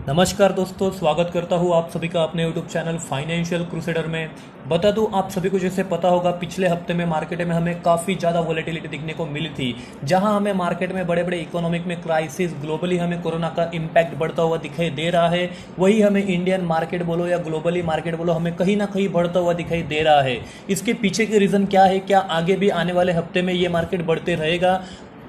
नमस्कार दोस्तों, स्वागत करता हूँ आप सभी का अपने यूट्यूब चैनल फाइनेंशियल क्रूसेडर में। बता दूँ आप सभी को, जैसे पता होगा पिछले हफ्ते में मार्केट में हमें काफ़ी ज़्यादा वॉलेटिलिटी दिखने को मिली थी, जहां हमें मार्केट में बड़े बड़े इकोनॉमिक में क्राइसिस, ग्लोबली हमें कोरोना का इम्पैक्ट बढ़ता हुआ दिखाई दे रहा है। वही हमें इंडियन मार्केट बोलो या ग्लोबली मार्केट बोलो, हमें कहीं ना कहीं बढ़ता हुआ दिखाई दे रहा है। इसके पीछे के रीज़न क्या है? क्या आगे भी आने वाले हफ्ते में ये मार्केट बढ़ते रहेगा?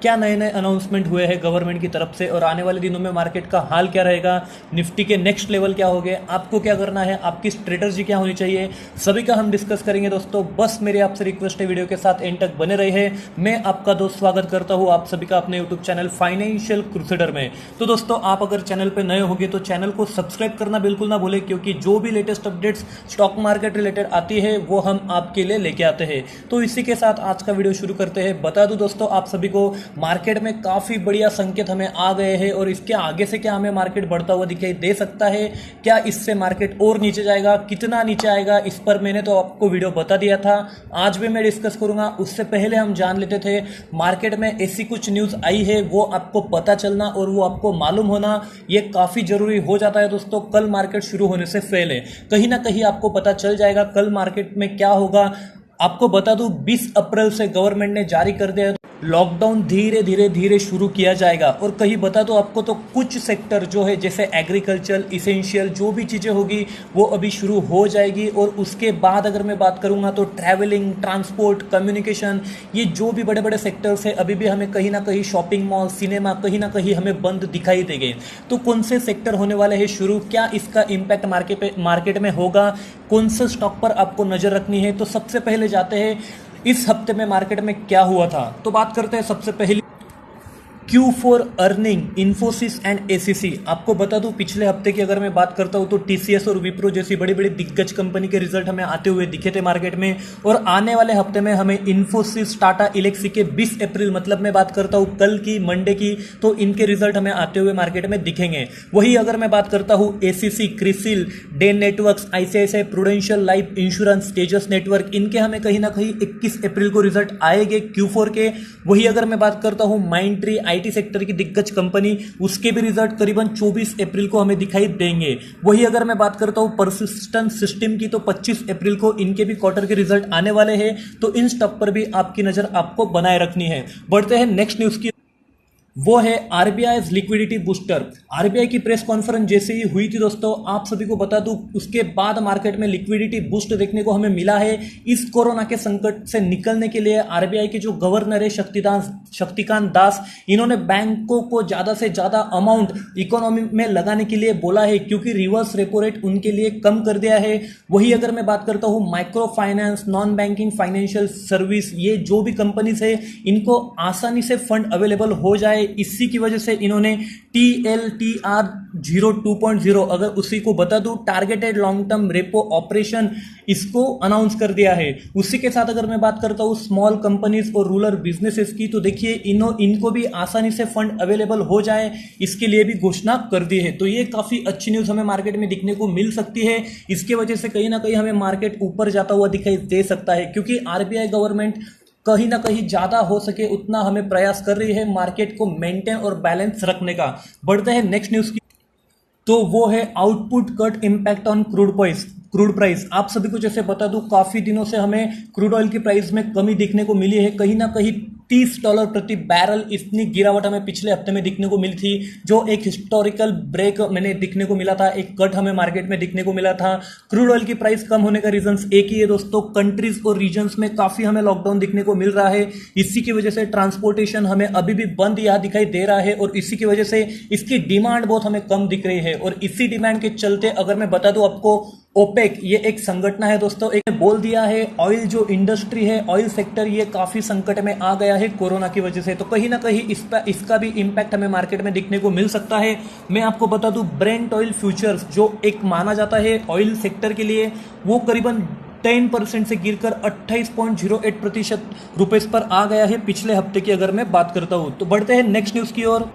क्या नए नए अनाउंसमेंट हुए हैं गवर्नमेंट की तरफ से, और आने वाले दिनों में मार्केट का हाल क्या रहेगा? निफ्टी के नेक्स्ट लेवल क्या होंगे? आपको क्या करना है? आपकी स्ट्रेटजी क्या होनी चाहिए? सभी का हम डिस्कस करेंगे दोस्तों। बस मेरी आपसे रिक्वेस्ट है, वीडियो के साथ एंड तक बने रहे। मैं आपका दोस्त स्वागत करता हूं आप सभी का अपने यूट्यूब चैनल फाइनेंशियल क्रूसेडर में। तो दोस्तों, आप अगर चैनल पर नए होंगे तो चैनल को सब्सक्राइब करना बिल्कुल ना भूलें, क्योंकि जो भी latest updates stock market related आती है वो हम आपके लिए लेके आते हैं। तो इसी के साथ आज का वीडियो शुरू करते हैं। बता दूं दोस्तों आप सभी को, मार्केट में काफी बढ़िया संकेत हमें आ गए हैं, और इसके आगे से क्या हमें मार्केट बढ़ता हुआ दिखाई दे सकता है? क्या इससे मार्केट और नीचे जाएगा? कितना नीचे आएगा? इस पर मैंने तो आपको वीडियो बता दिया था, आज भी मैं डिस्कस करूंगा। उससे पहले हम जान लेते थे मार्केट में ऐसी कुछ न्यूज आई है, वो आपको पता चलना और वो आपको मालूम होना ये काफी जरूरी हो जाता है दोस्तों। कल मार्केट शुरू होने से पहले कहीं ना कहीं आपको पता चल जाएगा कल मार्केट में क्या होगा। आपको बता दूं 20 अप्रैल से गवर्नमेंट ने जारी कर दिया, लॉकडाउन धीरे धीरे धीरे शुरू किया जाएगा। और कहीं बता दो आपको, तो कुछ सेक्टर जो है जैसे एग्रीकल्चर, इसेंशियल जो भी चीज़ें होगी वो अभी शुरू हो जाएगी। और उसके बाद अगर मैं बात करूंगा तो ट्रैवलिंग, ट्रांसपोर्ट, कम्युनिकेशन, ये जो भी बड़े बड़े सेक्टर्स है अभी भी हमें कहीं ना कहीं, शॉपिंग मॉल, सिनेमा कहीं ना कहीं हमें बंद दिखाई देंगे। तो कौन से सेक्टर होने वाले हैं शुरू? क्या इसका इम्पैक्ट मार्केट में होगा? कौन से स्टॉक पर आपको नजर रखनी है? तो सबसे पहले जाते हैं इस हफ्ते में मार्केट में क्या हुआ था। तो बात करते हैं सबसे पहले Q4 earning, Infosys and ACC. आपको बता दूं पिछले हफ्ते की अगर मैं बात करता हूं तो टीसीएस और विप्रो जैसी बड़ी बड़ी दिग्गज कंपनी के रिजल्ट हमें आते हुए दिखे थे मार्केट में। और आने वाले हफ्ते में हमें इन्फोसिस, टाटा एल्क्सी के 20 अप्रैल, मतलब मैं बात करता हूं कल की, मंडे की, तो इनके रिजल्ट हमें आते हुए मार्केट में दिखेंगे। वही अगर मैं बात करता हूं ACC, CRISIL, Den Networks, ICICI Prudential Life Insurance, Tejas network, इनके हमें कहीं ना कहीं 21 अप्रैल को रिजल्ट आएंगे Q4 के। वही अगर मैं बात करता हूं माइंडट्री, आईटी सेक्टर की दिग्गज कंपनी, उसके भी रिजल्ट करीबन 24 अप्रैल को हमें दिखाई देंगे। वही अगर मैं बात करता हूं परसिस्टेंट सिस्टम की, तो 25 अप्रैल को इनके भी क्वार्टर के रिजल्ट आने वाले हैं। तो इन स्टॉक पर भी आपकी नजर आपको बनाए रखनी है। बढ़ते हैं नेक्स्ट न्यूज की, वो है आरबीआई लिक्विडिटी बूस्टर। आरबीआई की प्रेस कॉन्फ्रेंस जैसे ही हुई थी दोस्तों, आप सभी को बता दूं, उसके बाद मार्केट में लिक्विडिटी बूस्ट देखने को हमें मिला है। इस कोरोना के संकट से निकलने के लिए आरबीआई के जो गवर्नर है शक्तिकांत दास, इन्होंने बैंकों को ज्यादा से ज्यादा अमाउंट इकोनॉमी में लगाने के लिए बोला है, क्योंकि रिवर्स रेपो रेट उनके लिए कम कर दिया है। वही अगर मैं बात करता हूं micro finance, non banking financial service, ये जो भी कंपनीज है इनको आसानी से फंड अवेलेबल हो जाए, इसी की वजह से इन्होंने TLTR 2.0, अगर उसी को बता दूं, targeted long term repo operation, इसको अनाउंस कर दिया है। उसी के साथ अगर मैं बात करता हूं स्मॉल कंपनीज और रूरल बिजनेसेस की, तो देखिए इनको भी आसानी से फंड अवेलेबल हो जाए, इसके लिए भी घोषणा कर दी है। तो ये काफी अच्छी न्यूज हमें मार्केट में दिखने को मिल सकती है। इसके वजह से कहीं ना कहीं हमें मार्केट ऊपर जाता हुआ दिखाई दे सकता है, क्योंकि आरबीआई गवर्नमेंट कहीं ना कहीं ज्यादा हो सके उतना हमें प्रयास कर रही है मार्केट को मेंटेन और बैलेंस रखने का। बढ़ते हैं नेक्स्ट न्यूज की, तो वो है output cut impact on crude price. आप सभी को जैसे बता दूं, काफी दिनों से हमें क्रूड ऑयल की प्राइस में कमी देखने को मिली है। कहीं ना कहीं $30 प्रति बैरल इतनी गिरावट हमें पिछले हफ्ते में दिखने को मिली थी, जो एक हिस्टोरिकल ब्रेक मैंने दिखने को मिला था, एक कट हमें मार्केट में दिखने को मिला था। क्रूड ऑयल की प्राइस कम होने का रीजन एक ही है दोस्तों, कंट्रीज और रीजन्स में काफी हमें लॉकडाउन दिखने को मिल रहा है। इसी की वजह से ट्रांसपोर्टेशन हमें अभी भी बंद यहां दिखाई दे रहा है, और इसी की वजह से इसकी डिमांड बहुत हमें कम दिख रही है। और इसी डिमांड के चलते अगर मैं बता दूं आपको, ओपेक ये एक संगठन है दोस्तों, एक बोल दिया है ऑयल जो इंडस्ट्री है, ऑयल सेक्टर, ये काफी संकट में आ गया है कोरोना की वजह से। तो कहीं ना कहीं इसका भी इंपैक्ट हमें मार्केट में दिखने को मिल सकता है। मैं आपको बता दूं ब्रेंट ऑयल फ्यूचर्स, जो एक माना जाता है ऑयल सेक्टर के लिए, वो करीबन 10% से गिरकर 28.08% रुपए पर आ गया है पिछले हफ्ते की अगर मैं बात करता हूं। तो बढ़ते हैं नेक्स्ट न्यूज की ओर।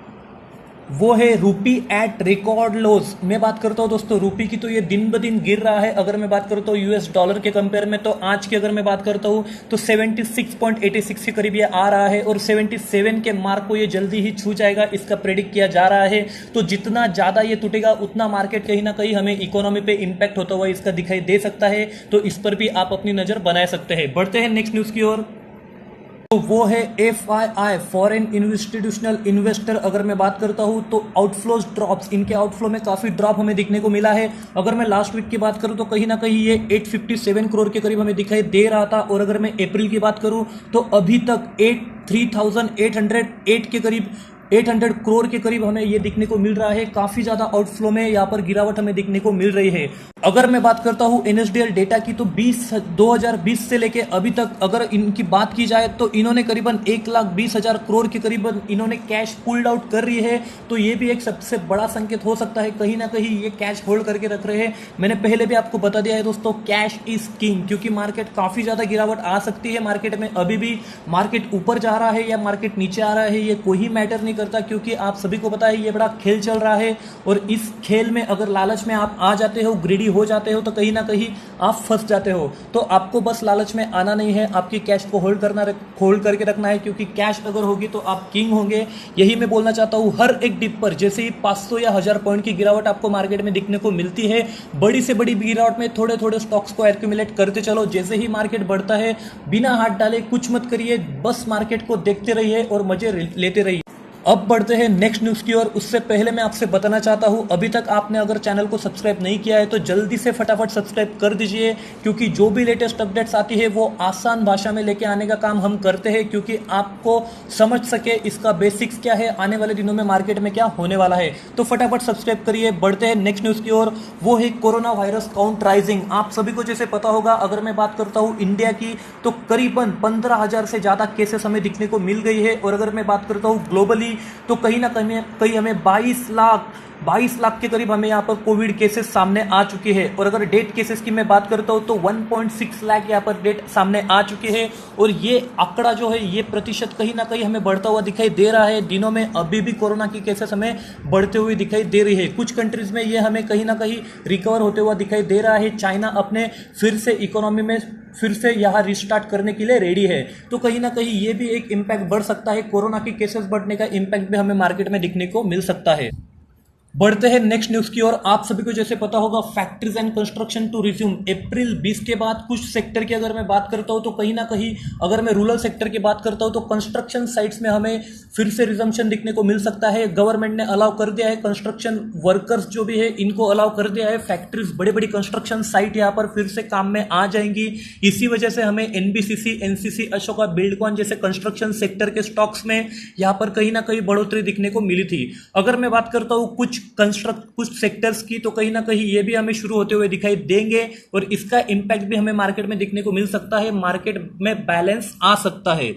वो है रूपी एट रिकॉर्ड लोज। मैं बात करता हूँ दोस्तों रूपी की, तो ये दिन ब दिन गिर रहा है। अगर मैं बात करता हूँ यूएस डॉलर के कंपेयर में, तो आज की अगर मैं बात करता हूँ तो 76.86 के करीब ये आ रहा है और 77 के मार्क को ये जल्दी ही छू जाएगा, इसका प्रेडिक्ट किया जा रहा है। तो जितना ज़्यादा ये टूटेगा उतना मार्केट कहीं ना कहीं हमें इकोनॉमी पे इंपैक्ट होता हुआ इसका दिखाई दे सकता है। तो इस पर भी आप अपनी नज़र बनाए सकते हैं। बढ़ते हैं नेक्स्ट न्यूज़ की ओर। तो वो है FII, फॉरेन इंस्टीट्यूशनल इन्वेस्टर। अगर मैं बात करता हूं तो आउटफ्लोज ड्रॉप्स, इनके आउटफ्लो में काफी ड्रॉप हमें दिखने को मिला है। अगर मैं लास्ट वीक की बात करूं तो कहीं ना कहीं ये 857 करोड़ के करीब हमें दिखाई दे रहा था। और अगर मैं अप्रैल की बात करूं तो अभी तक 3808 के करीब 800 करोड़ के करीब हमें ये दिखने को मिल रहा है। काफी ज्यादा आउटफ्लो में यहाँ पर गिरावट हमें दिखने को मिल रही है। अगर मैं बात करता हूं NSDL डेटा की, तो 2020 से लेके अभी तक अगर इनकी बात की जाए तो इन्होंने करीबन 1,20,000 करोड़ के करीबन इन्होंने कैश पुल्ड आउट कर रही है। तो ये भी एक सबसे बड़ा संकेत हो सकता है, कहीं ना कहीं ये कैश होल्ड करके रख रहे हैं। मैंने पहले भी आपको बता दिया है दोस्तों, कैश इज किंग, क्योंकि मार्केट काफी ज्यादा गिरावट आ सकती है। मार्केट में अभी भी मार्केट ऊपर जा रहा है या मार्केट नीचे आ रहा है, ये कोई मैटर नहीं करता, क्योंकि आप सभी को पता है ये बड़ा खेल चल रहा है। और इस खेल में अगर लालच में आप आ जाते हो, ग्रीडी हो जाते हो, तो कहीं ना कहीं आप फंस जाते हो। तो आपको बस लालच में आना नहीं है, आपकी कैश को होल्ड करके रखना है, क्योंकि कैश अगर होगी तो आप किंग होंगे। यही मैं बोलना चाहता हूं। हर एक डिप पर जैसे ही 500 या 1000 पॉइंट की गिरावट आपको मार्केट में दिखने को मिलती है, बड़ी से बड़ी गिरावट में थोड़े थोड़े स्टॉक्स को एक्यूमुलेट करते चलो। जैसे ही मार्केट बढ़ता है, बिना हाथ डाले कुछ मत करिए, बस मार्केट को देखते रहिए और मजे लेते रहिए। अब बढ़ते हैं नेक्स्ट न्यूज़ की ओर। उससे पहले मैं आपसे बताना चाहता हूं, अभी तक आपने अगर चैनल को सब्सक्राइब नहीं किया है तो जल्दी से फटाफट सब्सक्राइब कर दीजिए, क्योंकि जो भी लेटेस्ट अपडेट्स आती है वो आसान भाषा में लेके आने का काम हम करते हैं, क्योंकि आपको समझ सके इसका बेसिक्स क्या है, आने वाले दिनों में मार्केट में क्या होने वाला है। तो फटाफट सब्सक्राइब करिए। बढ़ते हैं नेक्स्ट न्यूज़ की ओर। वो है कोरोना वायरस काउंट राइजिंग। आप सभी को जैसे पता होगा, अगर मैं बात करता हूँ इंडिया की, तो करीबन 15,000 से ज़्यादा केसेस हमें दिखने को मिल गई है। और अगर मैं बात करता हूँ ग्लोबली, तो कहीं ना कहीं हमें 22 लाख के करीब हमें यहाँ पर कोविड केसेस सामने आ चुके हैं। और अगर डेथ केसेस की मैं बात करता हूँ तो 1.6 लाख यहाँ पर डेथ सामने आ चुके हैं। और ये आंकड़ा जो है, ये प्रतिशत कहीं ना कहीं हमें बढ़ता हुआ दिखाई दे रहा है। दिनों में अभी भी कोरोना की केसेस हमें बढ़ते हुए दिखाई दे रही है। कुछ कंट्रीज में ये हमें कहीं ना कहीं रिकवर होते हुआ दिखाई दे रहा है। चाइना अपने फिर से इकोनॉमी में फिर से यहाँ रिस्टार्ट करने के लिए रेडी है। तो कहीं ना कहीं ये भी एक इम्पैक्ट बढ़ सकता है। कोरोना की केसेस बढ़ने का इम्पैक्ट भी हमें मार्केट में दिखने को मिल सकता है। बढ़ते हैं नेक्स्ट न्यूज की ओर। आप सभी को जैसे पता होगा, factories and construction to resume. April 20 के बाद कुछ सेक्टर की अगर मैं बात करता हूं तो कहीं ना कहीं, अगर मैं रूरल सेक्टर की बात करता हूं तो कंस्ट्रक्शन साइट्स में हमें फिर से रिजम्पशन दिखने को मिल सकता है। गवर्नमेंट ने अलाउ कर दिया है, कंस्ट्रक्शन वर्कर्स जो भी है इनको अलाउ कर दिया है। फैक्ट्रीज, बड़ी बड़ी कंस्ट्रक्शन साइट यहाँ पर फिर से काम में आ जाएंगी। इसी वजह से हमें NBCC, NCC, अशोका बिल्डकॉन जैसे कंस्ट्रक्शन सेक्टर के स्टॉक्स में यहाँ पर कहीं ना कहीं बढ़ोतरी दिखने को मिली थी। अगर मैं बात करता हूँ कुछ सेक्टर्स की, तो कहीं ना कहीं ये भी हमें शुरू होते हुए दिखाई देंगे और इसका इंपैक्ट भी हमें मार्केट में दिखने को मिल सकता है। मार्केट में बैलेंस आ सकता है।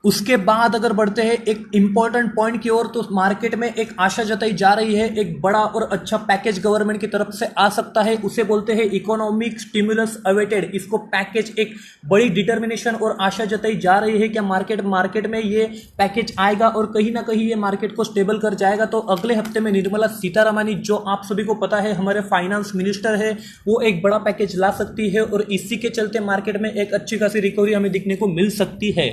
उसके बाद अगर बढ़ते हैं एक इंपॉर्टेंट पॉइंट की ओर, तो मार्केट में एक आशा जताई जा रही है, एक बड़ा और अच्छा पैकेज गवर्नमेंट की तरफ से आ सकता है। उसे बोलते हैं इकोनॉमिक स्टिमुलस अवेटेड। इसको पैकेज, एक बड़ी डिटर्मिनेशन और आशा जताई जा रही है कि मार्केट में ये पैकेज आएगा और कहीं ना कहीं ये मार्केट को स्टेबल कर जाएगा। तो अगले हफ्ते में निर्मला सीतारमण, जो आप सभी को पता है हमारे फाइनेंस मिनिस्टर है, वो एक बड़ा पैकेज ला सकती है और इसी के चलते मार्केट में एक अच्छी खासी रिकवरी हमें दिखने को मिल सकती है।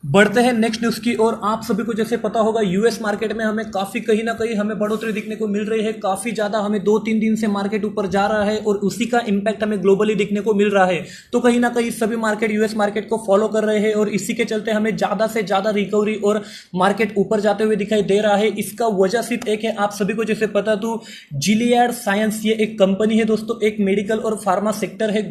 बढ़ते हैं नेक्स्ट न्यूज की और आप सभी को जैसे पता होगा, यूएस मार्केट में हमें काफी कहीं ना कहीं हमें बढ़ोतरी दिखने को मिल रही है। काफी ज्यादा हमें 2-3 दिन से मार्केट ऊपर जा रहा है और उसी का इंपैक्ट हमें ग्लोबली दिखने को मिल रहा है। तो कहीं ना कहीं सभी मार्केट यूएस मार्केट को फॉलो कर रहे हैं और इसी के चलते हमें ज्यादा से ज्यादा रिकवरी और मार्केट ऊपर जाते हुए दिखाई दे रहा है। इसका वजह सिर्फ एक है, आप सभी को जैसे पता, तो जिलियड साइंस, ये एक कंपनी है दोस्तों, एक मेडिकल और फार्मा सेक्टर है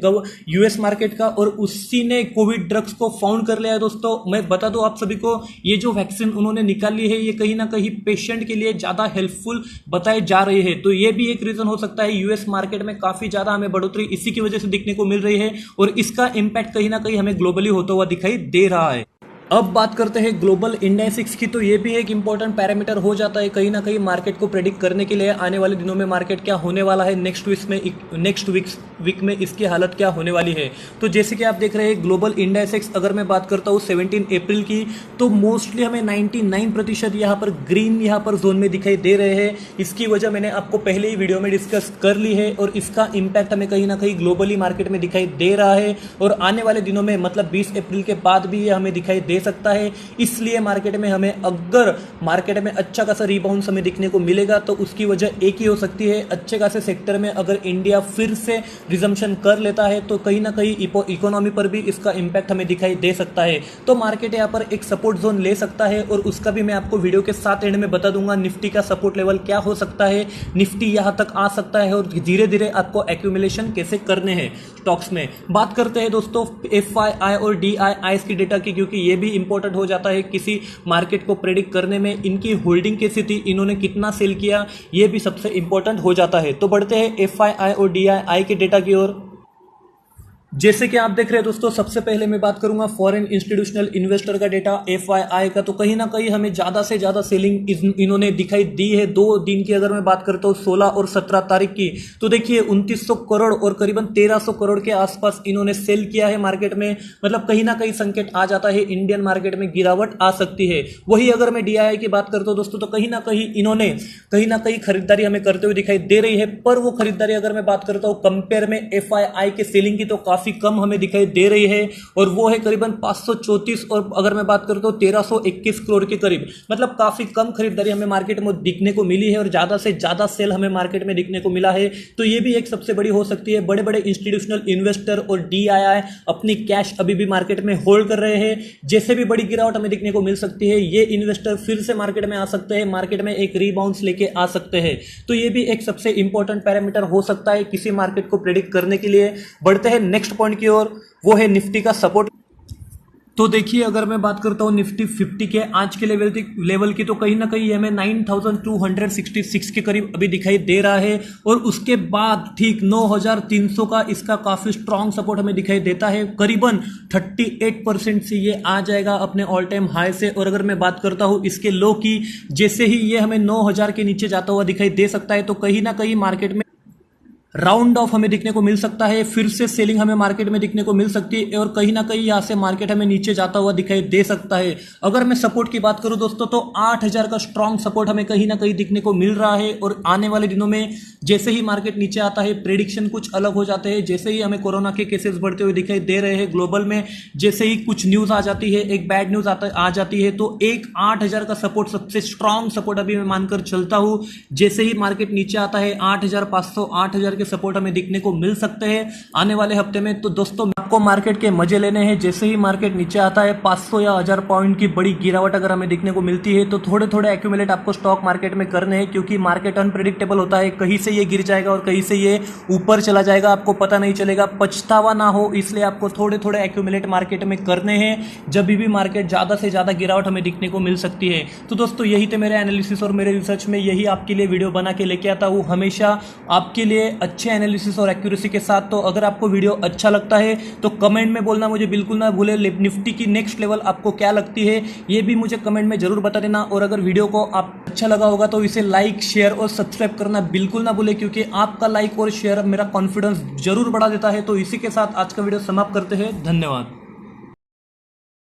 यूएस मार्केट का, और उसी ने कोविड ड्रग्स को फाउंड कर लिया है दोस्तों। मैं बता दूं आप सभी को, ये जो वैक्सीन उन्होंने निकाली है, ये कहीं ना कहीं पेशेंट के लिए ज्यादा हेल्पफुल बताए जा रहे हैं। तो ये भी एक रीजन हो सकता है, यूएस मार्केट में काफी ज्यादा हमें बढ़ोतरी इसी की वजह से दिखने को मिल रही है और इसका इंपैक्ट कहीं ना कहीं हमें ग्लोबली होता हुआ दिखाई दे रहा है। अब बात करते हैं ग्लोबल इंडेक्स की। तो ये भी एक इंपॉर्टेंट पैरामीटर हो जाता है कहीं ना कहीं मार्केट को प्रेडिक्ट करने के लिए, आने वाले दिनों में मार्केट क्या होने वाला है, नेक्स्ट वीक में इसकी हालत क्या होने वाली है। तो जैसे कि आप देख रहे हैं ग्लोबल इंडेक्स, अगर मैं बात करता हूँ 17 अप्रैल की, तो मोस्टली हमें 99% यहाँ पर ग्रीन यहाँ पर जोन में दिखाई दे रहे हैं। इसकी वजह मैंने आपको पहले ही वीडियो में डिस्कस कर ली है और इसका इम्पैक्ट हमें कहीं ना कहीं ग्लोबली मार्केट में दिखाई दे रहा है और आने वाले दिनों में मतलब 20 अप्रैल के बाद भी ये हमें दिखाई दे सकता है। इसलिए मार्केट में हमें अगर मार्केट में अच्छा खासा रिबाउंड हमें दिखने को मिलेगा तो उसकी वजह एक ही हो सकती है, अच्छे खासे सेक्टर में अगर इंडिया फिर से रिजम्पशन कर लेता है तो कहीं ना कहीं इकोनॉमी पर भी इसका इंपैक्ट हमें दिखाई दे सकता है। तो मार्केट यहाँ पर एक सपोर्ट जोन ले सकता है और उसका भी मैं आपको वीडियो के साथ एंड में बता दूंगा निफ्टी का सपोर्ट लेवल क्या हो सकता है, निफ्टी यहां तक आ सकता है और धीरे धीरे आपको एक्यूमुलेशन कैसे करने हैं स्टॉक्स में। बात करते हैं दोस्तों FII और DII की डेटा की, क्योंकि ये भी इंपॉर्टेंट हो जाता है किसी मार्केट को प्रेडिक्ट करने में। इनकी होल्डिंग कैसी थी, इन्होंने कितना सेल किया, ये भी सबसे इंपॉर्टेंट हो जाता है। तो बढ़ते हैं FII और DII के डेटा की ओर। जैसे कि आप देख रहे हैं दोस्तों, सबसे पहले मैं बात करूंगा फॉरेन इंस्टीट्यूशनल इन्वेस्टर का डेटा FII का। तो कहीं ना कहीं हमें ज्यादा से ज्यादा सेलिंग इन्होंने दिखाई दी है। 2 दिन की अगर मैं बात करता हूँ 16 और 17 तारीख की, तो देखिए 2900 करोड़ और करीबन 1300 करोड़ के आसपास इन्होंने सेल किया है मार्केट में। मतलब कहीं ना कहीं संकेत आ जाता है इंडियन मार्केट में गिरावट आ सकती है। वही अगर मैं DII की बात करता हूँ दोस्तों, तो कहीं ना कहीं इन्होंने कहीं ना कहीं खरीदारी हमें करते हुए दिखाई दे रही है। पर वो खरीदारी अगर मैं बात करता हूँ कंपेयर में FII के सेलिंग की, तो काफी कम हमें दिखाई दे रही है और वो है करीबन 534 और अगर मैं बात करता हूं 1321 करोड़ के करीब। मतलब काफी कम खरीदारी हमें मार्केट में दिखने को मिली है और ज्यादा से ज्यादा सेल हमें मार्केट में दिखने को मिला है। तो ये भी एक सबसे बड़ी हो सकती है। बड़े बड़े इंस्टीट्यूशनल इन्वेस्टर और DII अपनी कैश अभी भी मार्केट में होल्ड कर रहे हैं। जैसे भी बड़ी गिरावट हमें दिखने को मिल सकती है, ये इन्वेस्टर फिर से मार्केट में आ सकते हैं, मार्केट में एक रीबाउंस लेके आ सकते हैं। तो ये भी एक सबसे इंपॉर्टेंट पैरामीटर हो सकता है किसी मार्केट को प्रेडिक्ट करने के लिए। बढ़ते हैं नेक्स्ट पॉइंट की ओर, वो है निफ्टी का सपोर्ट। तो देखिए अगर मैं बात करता हूं निफ्टी 50 के आज के लेवल की, तो कहीं ना कहीं हमें 9266 के करीब अभी दिखाई दे रहा है और उसके बाद ठीक 9300 का इसका काफी स्ट्रांग सपोर्ट हमें दिखाई देता है। करीबन 38% से ये आ जाएगा अपने ऑल टाइम हाई से। और अगर मैं बात करता हूं इसके लो की, जैसे ही ये हमें 9000 के नीचे जाता हुआ दिखाई दे सकता है, तो कहीं ना कहीं मार्केट में राउंड ऑफ हमें दिखने को मिल सकता है, फिर से सेलिंग हमें मार्केट में दिखने को मिल सकती है और कहीं ना कहीं यहां से मार्केट हमें नीचे जाता हुआ दिखाई दे सकता है। अगर मैं सपोर्ट की बात करूं दोस्तों, तो 8000 का स्ट्रांग सपोर्ट हमें कहीं ना कहीं दिखने को मिल रहा है। और आने वाले दिनों में जैसे ही मार्केट नीचे आता है, प्रेडिक्शन कुछ अलग हो जाते हैं। जैसे ही हमें कोरोना के केसेस बढ़ते हुए दिखाई दे रहे हैं ग्लोबल में, जैसे ही कुछ न्यूज आ जाती है, एक बैड न्यूज आ जाती है, तो एक 8000 का सपोर्ट सबसे स्ट्रांग सपोर्ट अभी मैं मानकर चलता हूं। जैसे ही मार्केट नीचे आता है 8500 8000 के सपोर्ट हमें दिखने को मिल सकते हैं आने वाले हफ्ते में। तो दोस्तों आपको मार्केट के मजे लेने हैं। जैसे ही मार्केट नीचे आता है 500 या 1000 पॉइंट की बड़ी गिरावट अगर हमें दिखने को मिलती है, तो थोड़े थोड़े एक्यूमुलेट आपको स्टॉक मार्केट में करने हैं, क्योंकि मार्केट अनप्रेडिक्टेबल होता है। कहीं से ये गिर जाएगा और कहीं से ये ऊपर चला जाएगा, आपको पता नहीं चलेगा, पछतावा ना हो, इसलिए आपको थोड़े थोड़े एक्यूमुलेट मार्केट में करने हैं। जब भी मार्केट ज्यादा से ज्यादा गिरावट हमें दिखने को मिल सकती है। तो दोस्तों यही थे मेरे एनालिसिस और मेरे रिसर्च में, यही आपके लिए वीडियो बना के लेके आता हूँ हमेशा आपके लिए अच्छे एनालिसिस और एक्यूरेसी के साथ। तो अगर आपको वीडियो अच्छा लगता है तो कमेंट में बोलना मुझे बिल्कुल ना भूले। निफ्टी की नेक्स्ट लेवल आपको क्या लगती है ये भी मुझे कमेंट में जरूर बता देना। और अगर वीडियो को आप अच्छा लगा होगा तो इसे लाइक शेयर और सब्सक्राइब करना बिल्कुल ना भूले, क्योंकि आपका लाइक और शेयर मेरा कॉन्फिडेंस जरूर बढ़ा देता है। तो इसी के साथ आज का वीडियो समाप्त करते हैं। धन्यवाद।